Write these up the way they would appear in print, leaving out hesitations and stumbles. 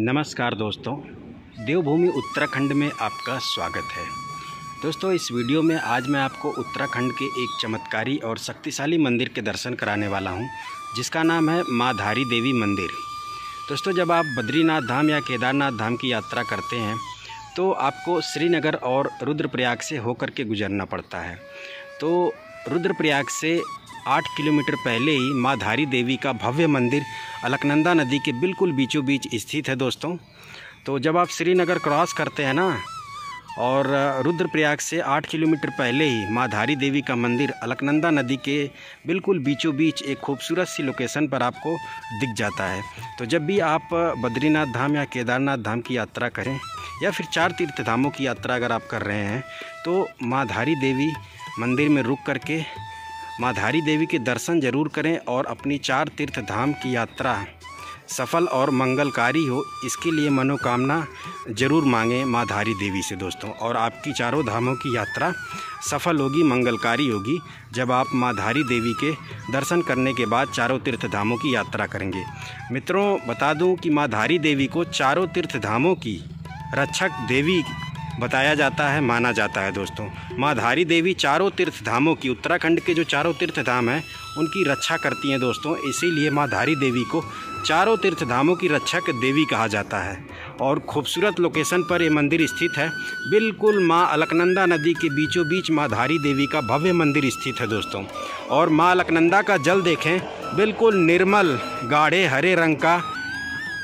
नमस्कार दोस्तों, देवभूमि उत्तराखंड में आपका स्वागत है। दोस्तों, इस वीडियो में आज मैं आपको उत्तराखंड के एक चमत्कारी और शक्तिशाली मंदिर के दर्शन कराने वाला हूं, जिसका नाम है माँ धारी देवी मंदिर। दोस्तों, जब आप बद्रीनाथ धाम या केदारनाथ धाम की यात्रा करते हैं तो आपको श्रीनगर और रुद्रप्रयाग से होकर के गुजरना पड़ता है। तो रुद्रप्रयाग से 8 किलोमीटर पहले ही माँ धारी देवी का भव्य मंदिर अलकनंदा नदी के बिल्कुल बीचों बीच स्थित है। दोस्तों, तो जब आप श्रीनगर क्रॉस करते हैं ना, और रुद्रप्रयाग से 8 किलोमीटर पहले ही माँ धारी देवी का मंदिर अलकनंदा नदी के बिल्कुल बीचों बीच एक खूबसूरत सी लोकेशन पर आपको दिख जाता है। तो जब भी आप बद्रीनाथ धाम या केदारनाथ धाम की यात्रा करें या फिर 4 तीर्थ धामों की यात्रा अगर आप कर रहे हैं तो माँ धारी देवी मंदिर में रुक करके माँ धारी देवी के दर्शन जरूर करें और अपनी 4 तीर्थ धाम की यात्रा सफल और मंगलकारी हो, इसके लिए मनोकामना जरूर मांगें माँ धारी देवी से दोस्तों। और आपकी 4 धामों की यात्रा सफल होगी, मंगलकारी होगी जब आप माँ धारी देवी के दर्शन करने के बाद 4 तीर्थ धामों की यात्रा करेंगे। मित्रों, बता दूं कि माँ धारी देवी को 4 तीर्थ धामों की रक्षक देवी बताया जाता है, माना जाता है। दोस्तों, माँ धारी देवी 4 तीर्थ धामों की, उत्तराखंड के जो 4 तीर्थ धाम हैं उनकी रक्षा करती हैं दोस्तों। इसीलिए माँ धारी देवी को 4 तीर्थ धामों की रक्षक देवी कहा जाता है। और खूबसूरत लोकेशन पर ये मंदिर स्थित है, बिल्कुल माँ अलकनंदा नदी के बीचों बीच माँ धारी देवी का भव्य मंदिर स्थित है दोस्तों। और माँ अलकनंदा का जल देखें, बिल्कुल निर्मल गाढ़े हरे रंग का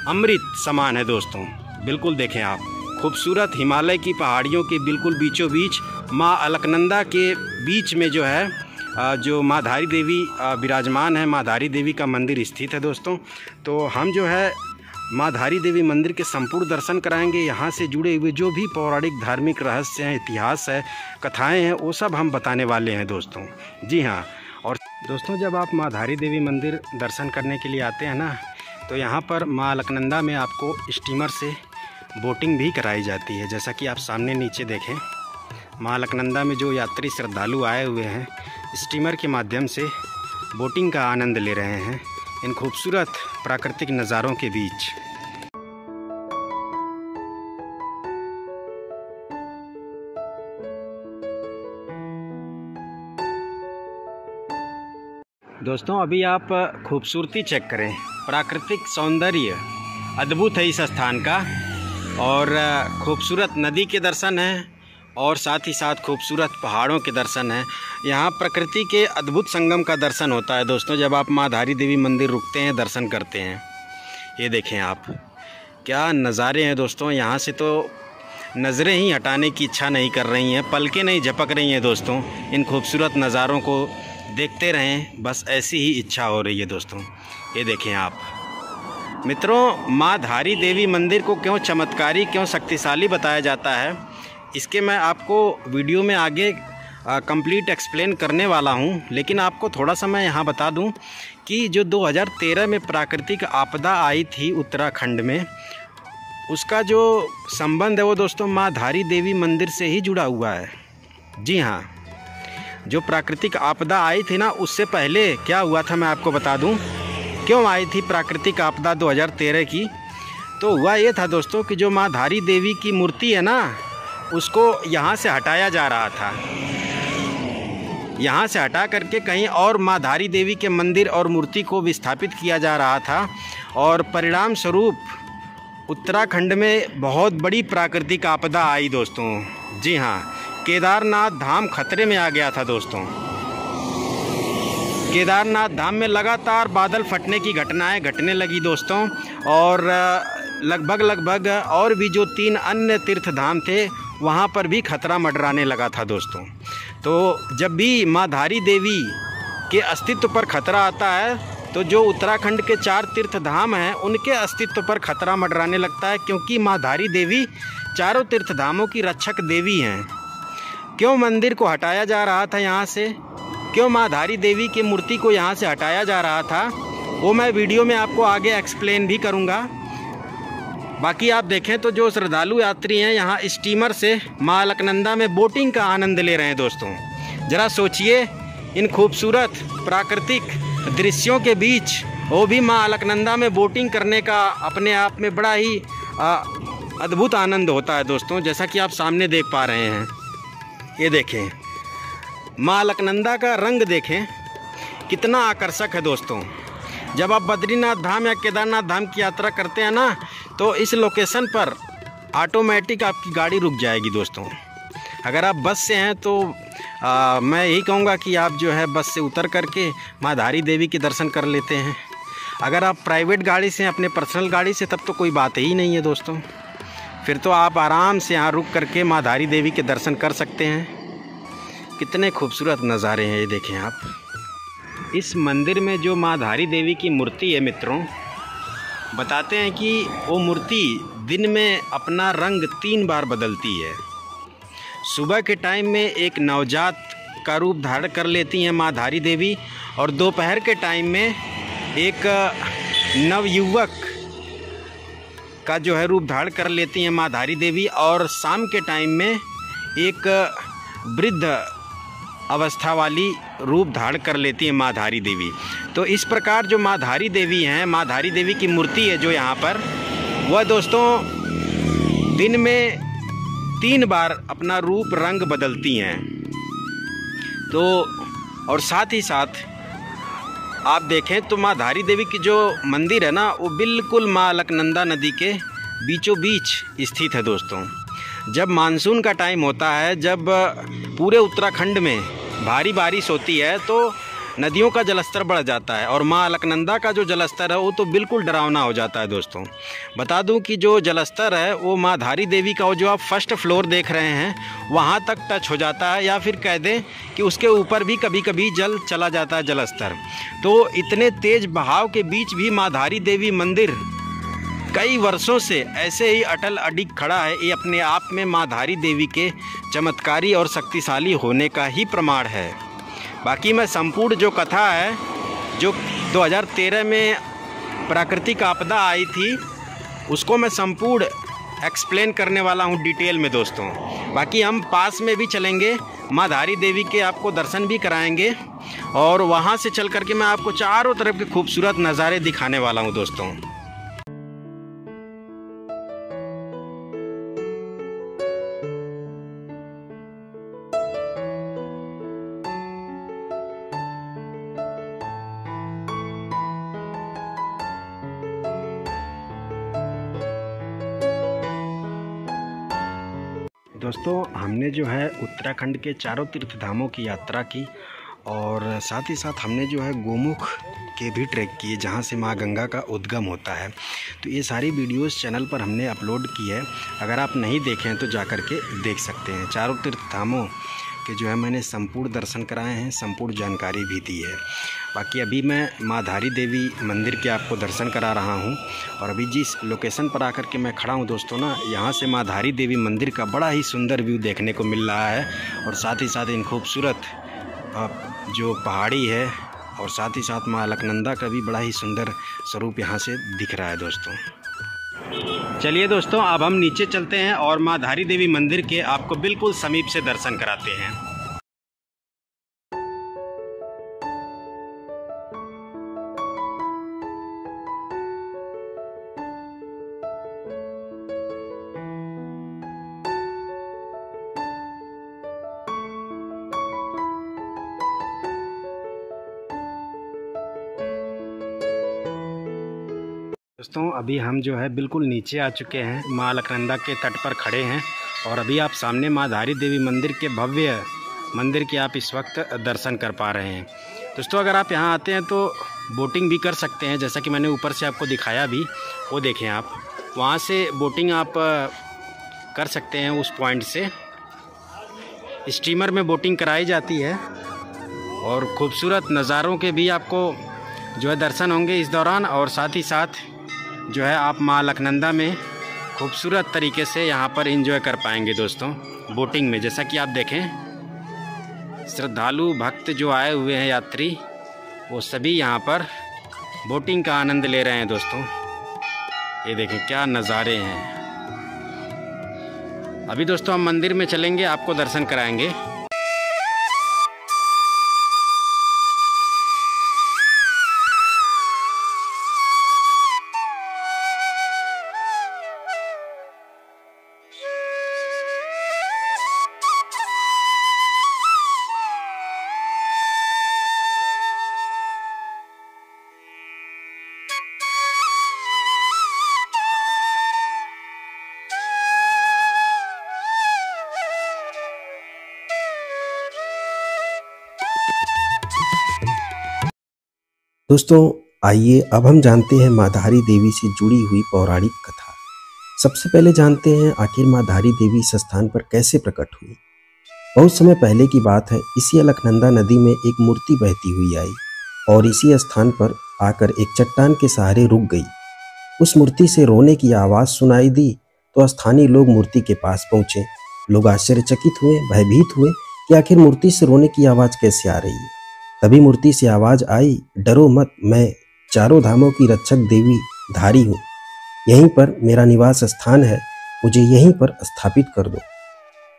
अमृत समान है दोस्तों। बिल्कुल देखें आप, खूबसूरत हिमालय की पहाड़ियों के बिल्कुल बीचों बीच माँ अलकनंदा के बीच में जो है जो माँ धारी देवी विराजमान है, माँ धारी देवी का मंदिर स्थित है दोस्तों। तो हम जो है माँ धारी देवी मंदिर के संपूर्ण दर्शन कराएंगे। यहाँ से जुड़े हुए जो भी पौराणिक धार्मिक रहस्य हैं, इतिहास है, कथाएं हैं, वो सब हम बताने वाले हैं दोस्तों। जी हाँ। और दोस्तों, जब आप माँ धारी देवी मंदिर दर्शन करने के लिए आते हैं ना, तो यहाँ पर माँ अलकनंदा में आपको स्टीमर से बोटिंग भी कराई जाती है। जैसा कि आप सामने नीचे देखें, माँ अलकनंदा में जो यात्री श्रद्धालु आए हुए हैं स्टीमर के माध्यम से बोटिंग का आनंद ले रहे हैं इन खूबसूरत प्राकृतिक नज़ारों के बीच। दोस्तों, अभी आप खूबसूरती चेक करें, प्राकृतिक सौंदर्य अद्भुत है इस स्थान का। और खूबसूरत नदी के दर्शन हैं और साथ ही साथ खूबसूरत पहाड़ों के दर्शन हैं। यहाँ प्रकृति के अद्भुत संगम का दर्शन होता है दोस्तों, जब आप माँ धारी देवी मंदिर रुकते हैं, दर्शन करते हैं। ये देखें आप, क्या नज़ारे हैं दोस्तों। यहाँ से तो नज़रें ही हटाने की इच्छा नहीं कर रही हैं, पलकें नहीं झपक रही हैं दोस्तों। इन खूबसूरत नज़ारों को देखते रहें, बस ऐसी ही इच्छा हो रही है दोस्तों। ये देखें आप। मित्रों, माँ धारी देवी मंदिर को क्यों चमत्कारी, क्यों शक्तिशाली बताया जाता है, इसके मैं आपको वीडियो में आगे कंप्लीट एक्सप्लेन करने वाला हूं। लेकिन आपको थोड़ा सा मैं यहाँ बता दूं कि जो 2013 में प्राकृतिक आपदा आई थी उत्तराखंड में, उसका जो संबंध है वो दोस्तों माँ धारी देवी मंदिर से ही जुड़ा हुआ है। जी हाँ, जो प्राकृतिक आपदा आई थी ना, उससे पहले क्या हुआ था मैं आपको बता दूँ। क्यों आई थी प्राकृतिक आपदा 2013 की? तो हुआ ये था दोस्तों कि जो माँ धारी देवी की मूर्ति है ना, उसको यहाँ से हटाया जा रहा था। यहाँ से हटा करके कहीं और माँ धारी देवी के मंदिर और मूर्ति को विस्थापित किया जा रहा था। और परिणाम स्वरूप उत्तराखंड में बहुत बड़ी प्राकृतिक आपदा आई दोस्तों। जी हाँ, केदारनाथ धाम खतरे में आ गया था दोस्तों। केदारनाथ धाम में लगातार बादल फटने की घटनाएं घटने लगी दोस्तों। और लगभग और भी जो 3 अन्य तीर्थ धाम थे, वहाँ पर भी खतरा मंडराने लगा था दोस्तों। तो जब भी माँ धारी देवी के अस्तित्व पर खतरा आता है, तो जो उत्तराखंड के 4 तीर्थ धाम हैं उनके अस्तित्व पर खतरा मंडराने लगता है, क्योंकि माँ धारी देवी 4 तीर्थ धामों की रक्षक देवी हैं। क्यों मंदिर को हटाया जा रहा था यहाँ से, क्यों माँ धारी देवी की मूर्ति को यहाँ से हटाया जा रहा था, वो मैं वीडियो में आपको आगे एक्सप्लेन भी करूँगा। बाकी आप देखें तो जो श्रद्धालु यात्री हैं यहाँ स्टीमर से माँ अलकनंदा में बोटिंग का आनंद ले रहे हैं दोस्तों। ज़रा सोचिए, इन खूबसूरत प्राकृतिक दृश्यों के बीच वो भी माँ अलकनंदा में बोटिंग करने का अपने आप में बड़ा ही अद्भुत आनंद होता है दोस्तों। जैसा कि आप सामने देख पा रहे हैं, ये देखें माँ अलकनंदा का रंग देखें कितना आकर्षक है दोस्तों। जब आप बद्रीनाथ धाम या केदारनाथ धाम की यात्रा करते हैं ना, तो इस लोकेशन पर ऑटोमेटिक आपकी गाड़ी रुक जाएगी दोस्तों। अगर आप बस से हैं तो मैं यही कहूँगा कि आप जो है बस से उतर करके माँ धारी देवी के दर्शन कर लेते हैं। अगर आप प्राइवेट गाड़ी से, अपने पर्सनल गाड़ी से, तब तो कोई बात ही नहीं है दोस्तों। फिर तो आप आराम से यहाँ रुक करके माँ धारी देवी के दर्शन कर सकते हैं। कितने खूबसूरत नज़ारे हैं ये देखें आप। इस मंदिर में जो माँ धारी देवी की मूर्ति है मित्रों, बताते हैं कि वो मूर्ति दिन में अपना रंग 3 बार बदलती है। सुबह के टाइम में एक नवजात का रूप धारण कर लेती हैं माँ धारी देवी, और दोपहर के टाइम में एक नवयुवक का जो है रूप धारण कर लेती हैं माँ धारी देवी, और शाम के टाइम में एक वृद्ध अवस्था वाली रूप धारण कर लेती है माँ धारी देवी। तो इस प्रकार जो माँ धारी देवी हैं, माँ धारी देवी की मूर्ति है जो यहाँ पर, वह दोस्तों दिन में 3 बार अपना रूप रंग बदलती हैं। तो और साथ ही साथ आप देखें तो माँ धारी देवी की जो मंदिर है ना, वो बिल्कुल माँ अलकनंदा नदी के बीचों बीच स्थित है दोस्तों। जब मानसून का टाइम होता है, जब पूरे उत्तराखंड में भारी बारिश होती है, तो नदियों का जलस्तर बढ़ जाता है, और माँ अलकनंदा का जो जलस्तर है वो तो बिल्कुल डरावना हो जाता है दोस्तों। बता दूं कि जो जलस्तर है वो माँ धारी देवी का, वो जो आप फर्स्ट फ्लोर देख रहे हैं वहाँ तक टच हो जाता है, या फिर कह दें कि उसके ऊपर भी कभी कभी जल चला जाता है जलस्तर। तो इतने तेज़ बहाव के बीच भी माँ धारी देवी मंदिर कई वर्षों से ऐसे ही अटल अडिग खड़ा है। ये अपने आप में माँ धारी देवी के चमत्कारी और शक्तिशाली होने का ही प्रमाण है। बाकी मैं संपूर्ण जो कथा है, जो 2013 में प्राकृतिक आपदा आई थी, उसको मैं संपूर्ण एक्सप्लेन करने वाला हूँ डिटेल में दोस्तों। बाकी हम पास में भी चलेंगे, माँ धारी देवी के आपको दर्शन भी कराएंगे, और वहाँ से चल करके मैं आपको चारों तरफ के खूबसूरत नज़ारे दिखाने वाला हूँ दोस्तों। दोस्तों हमने जो है उत्तराखंड के चारों तीर्थ धामों की यात्रा की, और साथ ही साथ हमने जो है गोमुख के भी ट्रैक किए, जहाँ से माँ गंगा का उद्गम होता है। तो ये सारी वीडियोस चैनल पर हमने अपलोड की है, अगर आप नहीं देखें तो जा कर के देख सकते हैं। चारों तीर्थ धामों के जो है मैंने संपूर्ण दर्शन कराए हैं, संपूर्ण जानकारी भी दी है। बाकी अभी मैं माँ धारी देवी मंदिर के आपको दर्शन करा रहा हूँ, और अभी जिस लोकेशन पर आकर के मैं खड़ा हूँ दोस्तों ना, यहाँ से माँ धारी देवी मंदिर का बड़ा ही सुंदर व्यू देखने को मिल रहा है, और साथ ही साथ इन खूबसूरत जो पहाड़ी है, और साथ ही साथ माँ अलकनंदा का भी बड़ा ही सुंदर स्वरूप यहाँ से दिख रहा है दोस्तों। चलिए दोस्तों, अब हम नीचे चलते हैं और माँ धारी देवी मंदिर के आपको बिल्कुल समीप से दर्शन कराते हैं। दोस्तों अभी हम जो है बिल्कुल नीचे आ चुके हैं, माँ अलकनंदा के तट पर खड़े हैं, और अभी आप सामने माँ धारी देवी मंदिर के भव्य मंदिर के आप इस वक्त दर्शन कर पा रहे हैं। दोस्तों अगर आप यहाँ आते हैं तो बोटिंग भी कर सकते हैं, जैसा कि मैंने ऊपर से आपको दिखाया भी, वो देखें आप, वहाँ से बोटिंग आप कर सकते हैं। उस पॉइंट से स्टीमर में बोटिंग कराई जाती है, और खूबसूरत नज़ारों के भी आपको जो है दर्शन होंगे इस दौरान, और साथ ही साथ जो है आप माँ अलकनंदा में खूबसूरत तरीके से यहाँ पर एंजॉय कर पाएंगे दोस्तों बोटिंग में। जैसा कि आप देखें, श्रद्धालु भक्त जो आए हुए हैं यात्री, वो सभी यहाँ पर बोटिंग का आनंद ले रहे हैं दोस्तों। ये देखें क्या नज़ारे हैं। अभी दोस्तों हम मंदिर में चलेंगे, आपको दर्शन कराएंगे। दोस्तों, आइए अब हम जानते हैं माँ धारी देवी से जुड़ी हुई पौराणिक कथा। सबसे पहले जानते हैं आखिर माँ धारी देवी इस स्थान पर कैसे प्रकट हुई। बहुत समय पहले की बात है, इसी अलकनंदा नदी में एक मूर्ति बहती हुई आई और इसी स्थान पर आकर एक चट्टान के सहारे रुक गई। उस मूर्ति से रोने की आवाज़ सुनाई दी तो स्थानीय लोग मूर्ति के पास पहुंचे। लोग आश्चर्यचकित हुए, भयभीत हुए कि आखिर मूर्ति से रोने की आवाज़ कैसे आ रही है। तभी मूर्ति से आवाज़ आई, डरो मत, मैं चारों धामों की रक्षक देवी धारी हूँ। यहीं पर मेरा निवास स्थान है, मुझे यहीं पर स्थापित कर दो।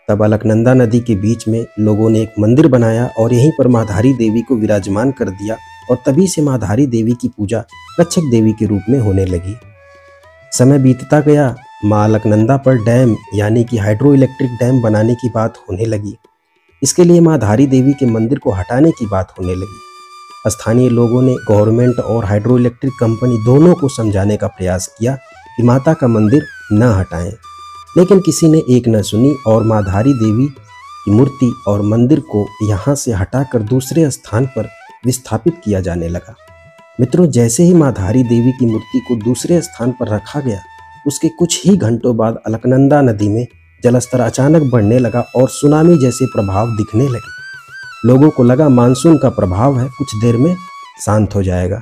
तब अलकनंदा नदी के बीच में लोगों ने एक मंदिर बनाया और यहीं पर माँ धारी देवी को विराजमान कर दिया और तभी से माँ धारी देवी की पूजा रक्षक देवी के रूप में होने लगी। समय बीतता गया, माँ अलकनंदा पर डैम यानी कि हाइड्रो इलेक्ट्रिक डैम बनाने की बात होने लगी। इसके लिए माँ धारी देवी के मंदिर को हटाने की बात होने लगी। स्थानीय लोगों ने गवर्नमेंट और हाइड्रो इलेक्ट्रिक कंपनी दोनों को समझाने का प्रयास किया कि माता का मंदिर न हटाएं, लेकिन किसी ने एक न सुनी और माँ धारी देवी की मूर्ति और मंदिर को यहाँ से हटाकर दूसरे स्थान पर विस्थापित किया जाने लगा। मित्रों, जैसे ही माँ धारी देवी की मूर्ति को दूसरे स्थान पर रखा गया, उसके कुछ ही घंटों बाद अलकनंदा नदी में जलस्तर अचानक बढ़ने लगा और सुनामी जैसे प्रभाव दिखने लगे। लोगों को लगा मानसून का प्रभाव है, कुछ देर में शांत हो जाएगा।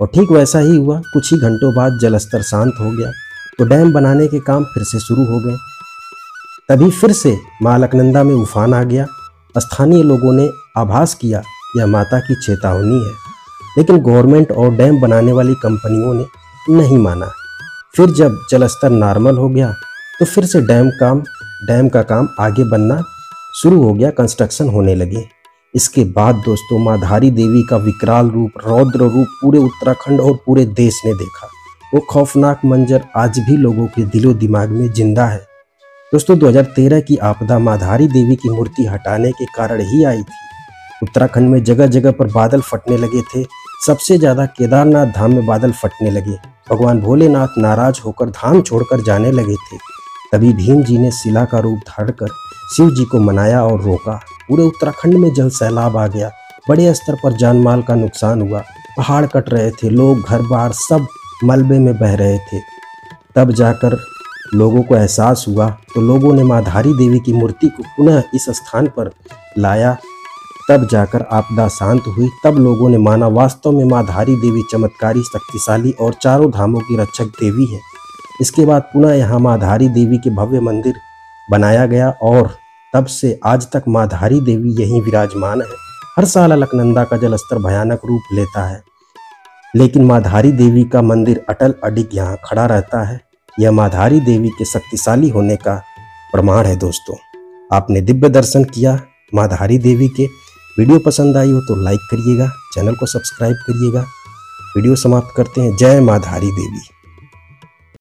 और ठीक वैसा ही हुआ। कुछ ही घंटों बाद जलस्तर शांत हो गया तो डैम बनाने के काम फिर से शुरू हो गए। तभी फिर से माँ अलकनंदा में उफान आ गया। स्थानीय लोगों ने आभास किया यह माता की चेतावनी है, लेकिन गवर्नमेंट और डैम बनाने वाली कंपनियों ने नहीं माना। फिर जब जलस्तर नॉर्मल हो गया तो फिर से डैम का काम आगे बनना शुरू हो गया, कंस्ट्रक्शन होने लगे। इसके बाद दोस्तों, माँ धारी देवी का विकराल रूप, रौद्र रूप पूरे उत्तराखंड और पूरे देश ने देखा। वो खौफनाक मंजर आज भी लोगों के दिलो दिमाग में जिंदा है। दोस्तों, 2013 की आपदा माँ धारी देवी की मूर्ति हटाने के कारण ही आई थी। उत्तराखंड में जगह जगह पर बादल फटने लगे थे। सबसे ज़्यादा केदारनाथ धाम में बादल फटने लगे। भगवान भोलेनाथ नाराज होकर धाम छोड़कर जाने लगे थे। तभी भीम जी ने शिला का रूप धारण कर शिव जी को मनाया और रोका। पूरे उत्तराखंड में जल सैलाब आ गया। बड़े स्तर पर जान माल का नुकसान हुआ। पहाड़ कट रहे थे, लोग घर बार सब मलबे में बह रहे थे। तब जाकर लोगों को एहसास हुआ तो लोगों ने माँ धारी देवी की मूर्ति को पुनः इस स्थान पर लाया। तब जाकर आपदा शांत हुई। तब लोगों ने माना वास्तव में माँ धारी देवी चमत्कारी, शक्तिशाली और चारों धामों की रक्षक देवी है। इसके बाद पुनः यहाँ माँ धारी देवी के भव्य मंदिर बनाया गया और तब से आज तक माँ धारी देवी यहीं विराजमान है। हर साल अलकनंदा का जलस्तर भयानक रूप लेता है, लेकिन माँ धारी देवी का मंदिर अटल अडिग यहाँ खड़ा रहता है। यह माँ धारी देवी के शक्तिशाली होने का प्रमाण है। दोस्तों, आपने दिव्य दर्शन किया माँ धारी देवी के। वीडियो पसंद आई हो तो लाइक करिएगा, चैनल को सब्सक्राइब करिएगा। वीडियो समाप्त करते हैं। जय माँ धारी देवी।